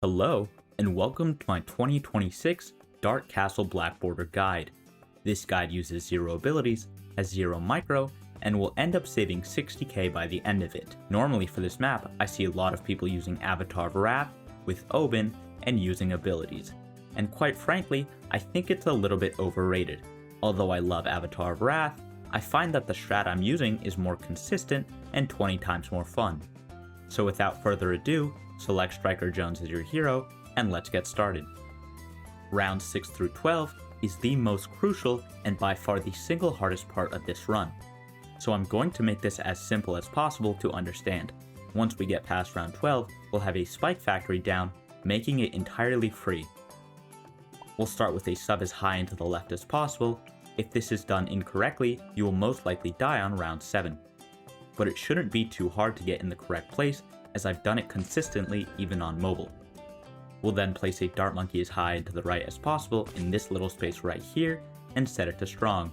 Hello, and welcome to my 2026 Dark Castle Black Border guide. This guide uses 0 abilities, has 0 micro, and will end up saving 60k by the end of it. Normally for this map, I see a lot of people using Avatar of Wrath with Oben and using abilities. And quite frankly, I think it's a little bit overrated. Although I love Avatar of Wrath, I find that the strat I'm using is more consistent and 20 times more fun. So without further ado, select Striker Jones as your hero, and let's get started. Rounds 6 through 12 is the most crucial and by far the single hardest part of this run. So I'm going to make this as simple as possible to understand. Once we get past round 12, we'll have a spike factory down, making it entirely free. We'll start with a sub as high and to the left as possible. If this is done incorrectly, you will most likely die on round 7. But it shouldn't be too hard to get in the correct place, as I've done it consistently even on mobile. We'll then place a dart monkey as high and to the right as possible in this little space right here, and set it to strong.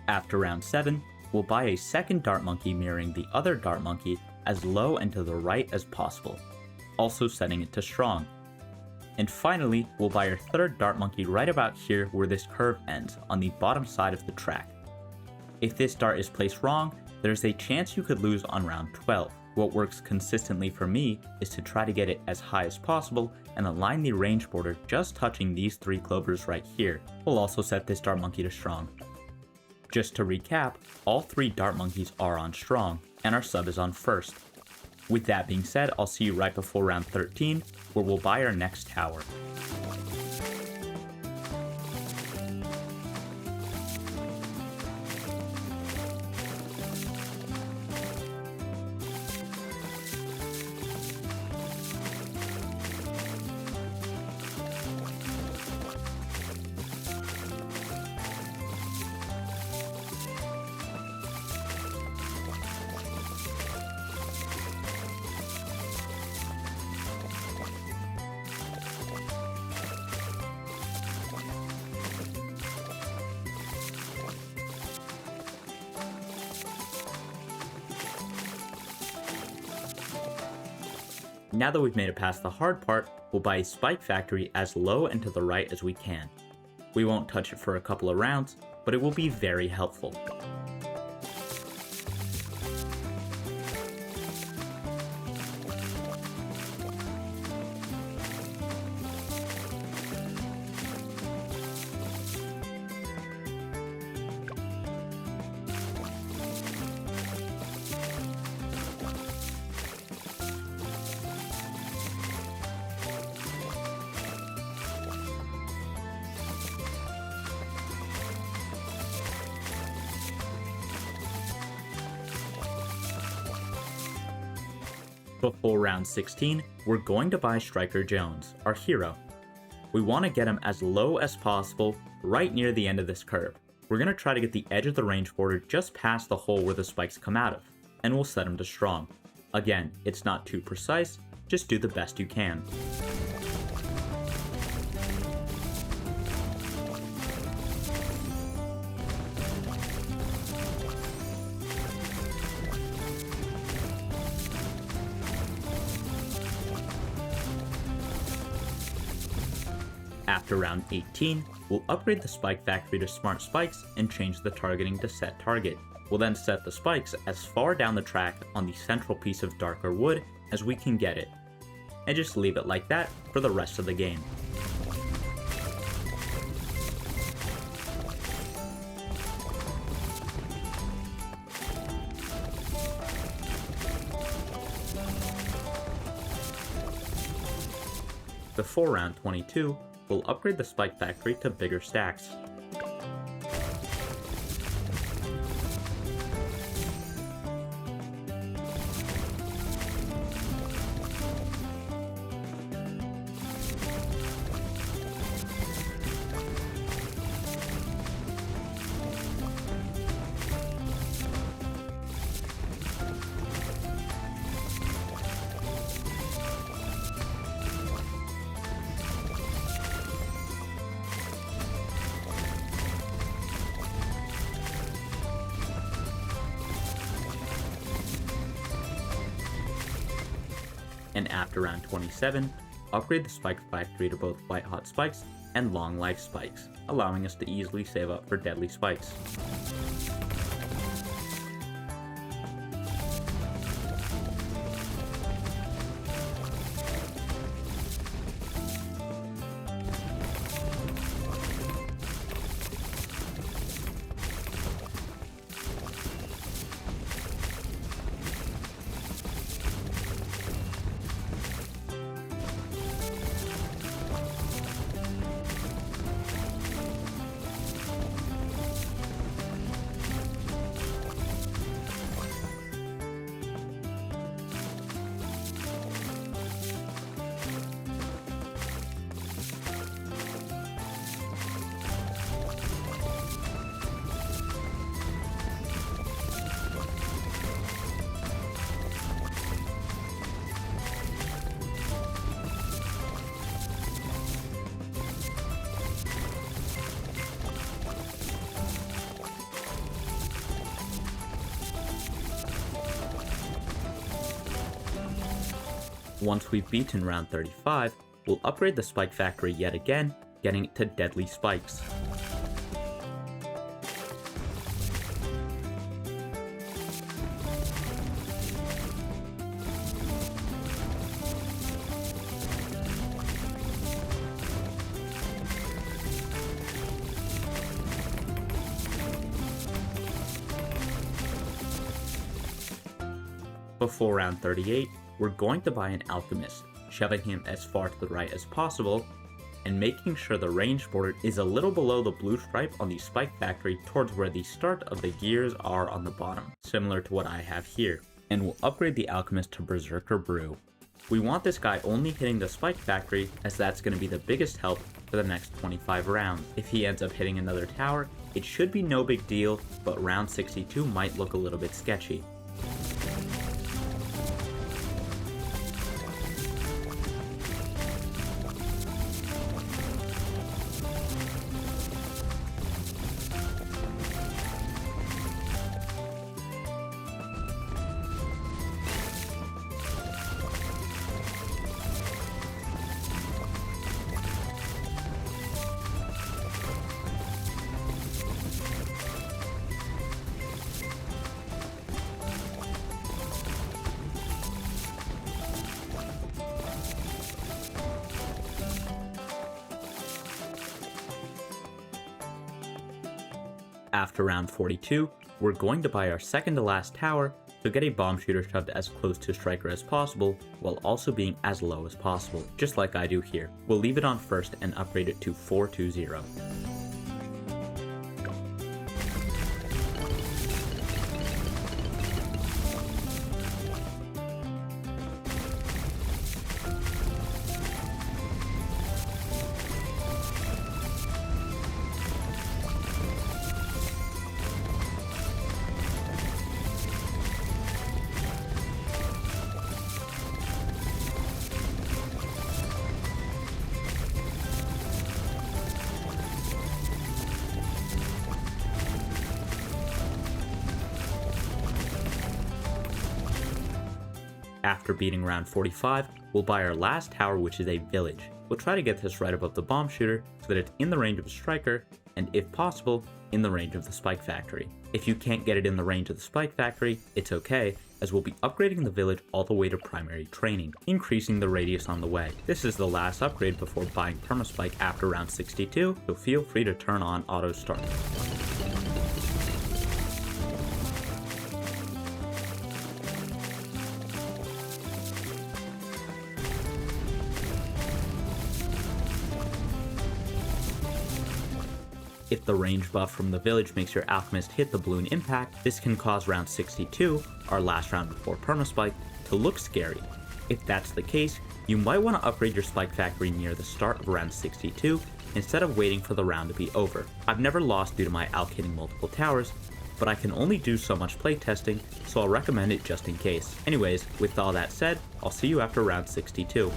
After round 7, we'll buy a second dart monkey mirroring the other dart monkey as low and to the right as possible, also setting it to strong. And finally, we'll buy our third dart monkey right about here where this curve ends, on the bottom side of the track. If this dart is placed wrong, there's a chance you could lose on round 12. What works consistently for me is to try to get it as high as possible and align the range border just touching these 3 clovers right here. We'll also set this dart monkey to strong. Just to recap, all 3 dart monkeys are on strong, and our sub is on first. With that being said, I'll see you right before round 13, where we'll buy our next tower. Now that we've made it past the hard part, we'll buy a spike factory as low and to the right as we can. We won't touch it for a couple of rounds, but it will be very helpful. Before round 16, we're going to buy Striker Jones, our hero. We want to get him as low as possible, right near the end of this curve. We're going to try to get the edge of the range border just past the hole where the spikes come out of, and we'll set him to strong. Again, it's not too precise, just do the best you can. After round 18, we'll upgrade the spike factory to smart spikes and change the targeting to set target. We'll then set the spikes as far down the track on the central piece of darker wood as we can get it, and just leave it like that for the rest of the game. Before round 22, we'll upgrade the spike factory to bigger stacks. And after round 27, upgrade the spike factory to both white hot spikes and long life spikes, allowing us to easily save up for deadly spikes. Once we've beaten round 35, we'll upgrade the spike factory yet again, getting it to deadly spikes. Before round 38, we're going to buy an Alchemist, shoving him as far to the right as possible, and making sure the range border is a little below the blue stripe on the spike factory towards where the start of the gears are on the bottom, similar to what I have here. And we'll upgrade the Alchemist to Berserker Brew. We want this guy only hitting the spike factory, as that's going to be the biggest help for the next 25 rounds. If he ends up hitting another tower, it should be no big deal, but round 62 might look a little bit sketchy. After round 42, we're going to buy our second to last tower to get a bomb shooter shoved as close to striker as possible, while also being as low as possible, just like I do here. We'll leave it on first and upgrade it to 420. After beating round 45, we'll buy our last tower, which is a village. We'll try to get this right above the bomb shooter so that it's in the range of a striker, and if possible, in the range of the spike factory. If you can't get it in the range of the spike factory, it's okay, as we'll be upgrading the village all the way to primary training, increasing the radius on the way. This is the last upgrade before buying Perma Spike after round 62, so feel free to turn on auto start. If the range buff from the village makes your Alchemist hit the balloon impact, this can cause round 62, our last round before Perma Spike, to look scary. If that's the case, you might want to upgrade your spike factory near the start of round 62 instead of waiting for the round to be over. I've never lost due to my Alch hitting multiple towers, but I can only do so much playtesting, so I'll recommend it just in case. Anyways, with all that said, I'll see you after round 62.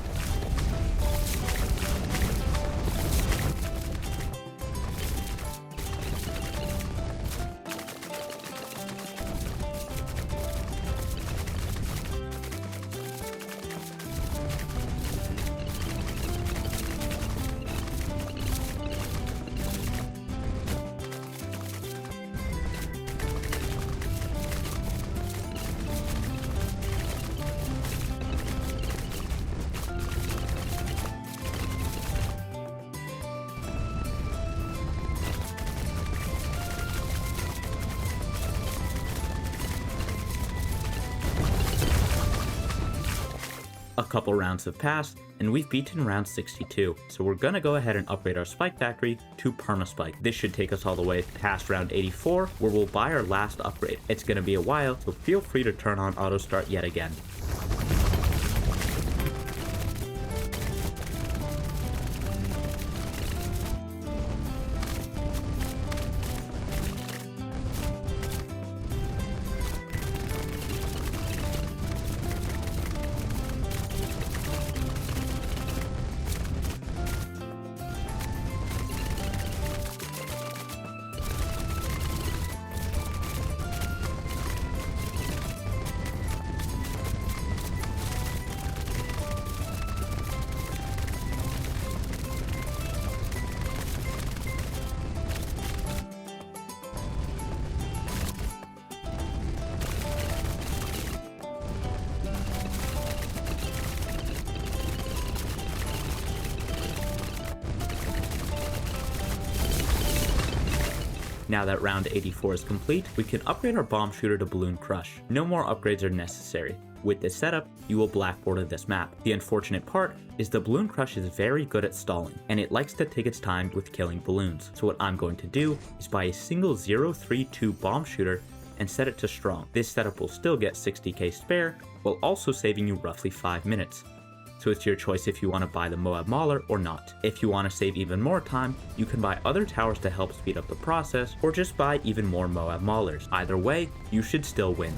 A couple rounds have passed, and we've beaten round 62, so we're gonna go ahead and upgrade our Spike Factory to Perma Spike. This should take us all the way past round 84, where we'll buy our last upgrade. It's gonna be a while, so feel free to turn on auto start yet again. Now that round 84 is complete, we can upgrade our bomb shooter to Balloon Crush. No more upgrades are necessary. With this setup, you will blackboard this map. The unfortunate part is the Balloon Crush is very good at stalling, and it likes to take its time with killing balloons. So what I'm going to do is buy a single 032 bomb shooter and set it to strong. This setup will still get 60k spare, while also saving you roughly 5 minutes. So it's your choice if you want to buy the Moab Mauler or not. If you want to save even more time, you can buy other towers to help speed up the process, or just buy even more Moab Maulers. Either way, you should still win.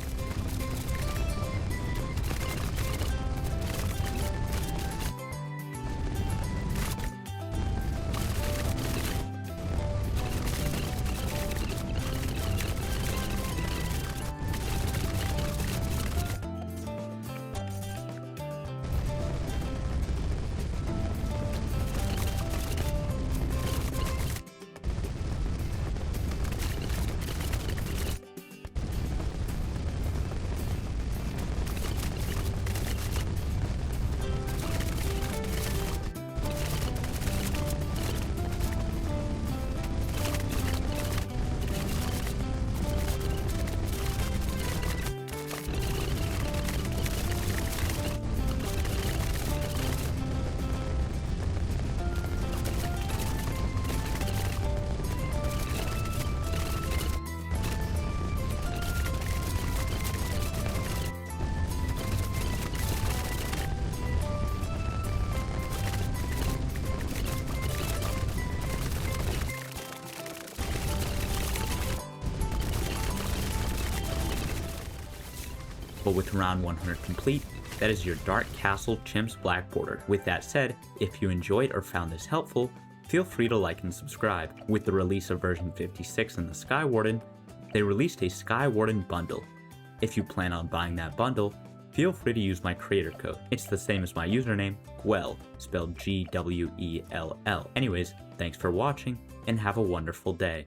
But with round 100 complete, that is your Dark Castle Chimps Black Border. With that said, if you enjoyed or found this helpful, feel free to like and subscribe. With the release of version 56 in the Sky Warden, they released a Sky Warden bundle. If you plan on buying that bundle, feel free to use my creator code. It's the same as my username, Gwell, spelled Gwell. Anyways, thanks for watching, and have a wonderful day.